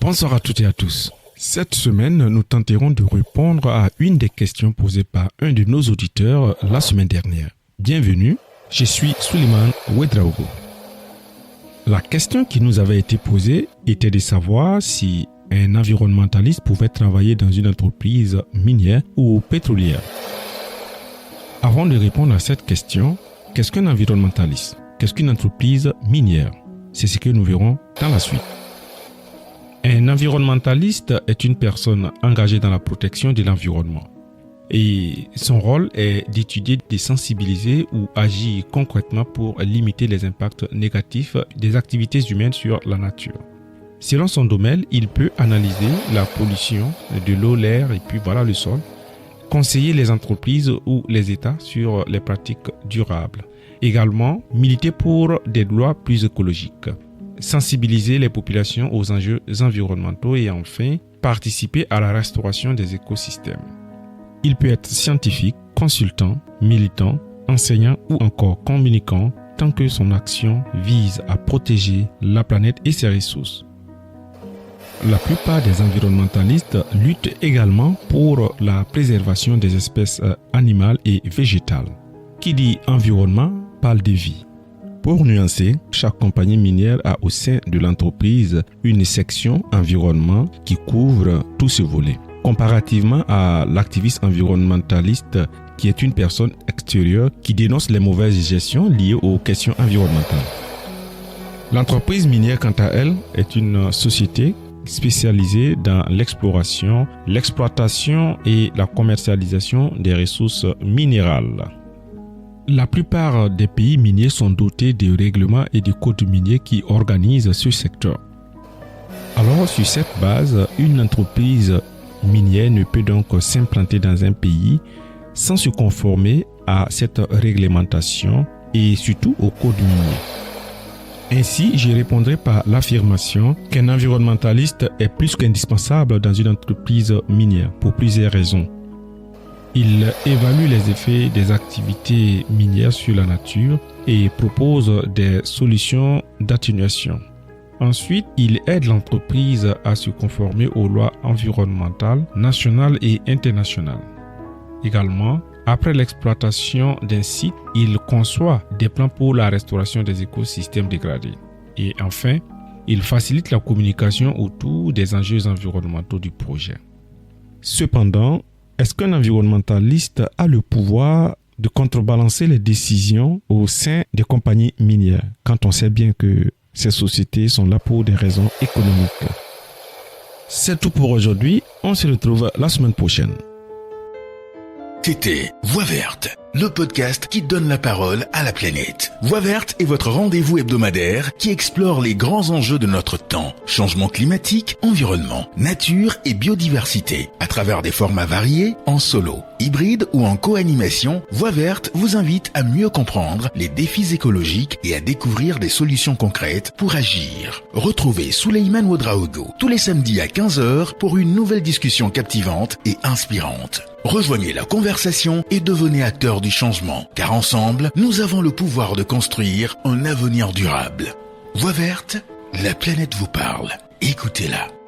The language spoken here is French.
Bonsoir à toutes et à tous. Cette semaine, nous tenterons de répondre à une des questions posées par un de nos auditeurs la semaine dernière. Bienvenue, je suis Suleiman Ouedraogo. La question qui nous avait été posée était de savoir si un environnementaliste pouvait travailler dans une entreprise minière ou pétrolière. Avant de répondre à cette question, qu'est-ce qu'un environnementaliste? Qu'est-ce qu'une entreprise minière? C'est ce que nous verrons dans la suite. Un environnementaliste est une personne engagée dans la protection de l'environnement. Et son rôle est d'étudier, de sensibiliser ou agir concrètement pour limiter les impacts négatifs des activités humaines sur la nature. Selon son domaine, il peut analyser la pollution de l'eau, l'air et puis le sol, conseiller les entreprises ou les États sur les pratiques durables. Également, militer pour des lois plus écologiques, sensibiliser les populations aux enjeux environnementaux et enfin, participer à la restauration des écosystèmes. Il peut être scientifique, consultant, militant, enseignant ou encore communicant tant que son action vise à protéger la planète et ses ressources. La plupart des environnementalistes luttent également pour la préservation des espèces animales et végétales. Qui dit environnement parle de vie. Pour nuancer, chaque compagnie minière a au sein de l'entreprise une section environnement qui couvre tout ce volet. Comparativement à l'activiste environnementaliste qui est une personne extérieure qui dénonce les mauvaises gestions liées aux questions environnementales. L'entreprise minière, quant à elle, est une société spécialisée dans l'exploration, l'exploitation et la commercialisation des ressources minérales. La plupart des pays miniers sont dotés de règlements et de codes miniers qui organisent ce secteur. Alors, sur cette base, une entreprise minière ne peut donc s'implanter dans un pays sans se conformer à cette réglementation et surtout au code minier. Ainsi, je répondrai par l'affirmation qu'un environnementaliste est plus qu'indispensable dans une entreprise minière pour plusieurs raisons. Il évalue les effets des activités minières sur la nature et propose des solutions d'atténuation. Ensuite, il aide l'entreprise à se conformer aux lois environnementales nationales et internationales. Également, après l'exploitation d'un site, il conçoit des plans pour la restauration des écosystèmes dégradés. Et enfin, il facilite la communication autour des enjeux environnementaux du projet. Cependant, est-ce qu'un environnementaliste a le pouvoir de contrebalancer les décisions au sein des compagnies minières quand on sait bien que ces sociétés sont là pour des raisons économiques? C'est tout pour aujourd'hui. On se retrouve la semaine prochaine. C'était Voix Verte, le podcast qui donne la parole à la planète. Voix Verte est votre rendez-vous hebdomadaire qui explore les grands enjeux de notre temps. Changement climatique, environnement, nature et biodiversité. À travers des formats variés, en solo, hybride ou en co-animation, Voix Verte vous invite à mieux comprendre les défis écologiques et à découvrir des solutions concrètes pour agir. Retrouvez Suleiman Ouedraogo tous les samedis à 15h pour une nouvelle discussion captivante et inspirante. Rejoignez la conversation et devenez acteur du changement, car ensemble, nous avons le pouvoir de construire un avenir durable. Voix Verte, la planète vous parle. Écoutez-la.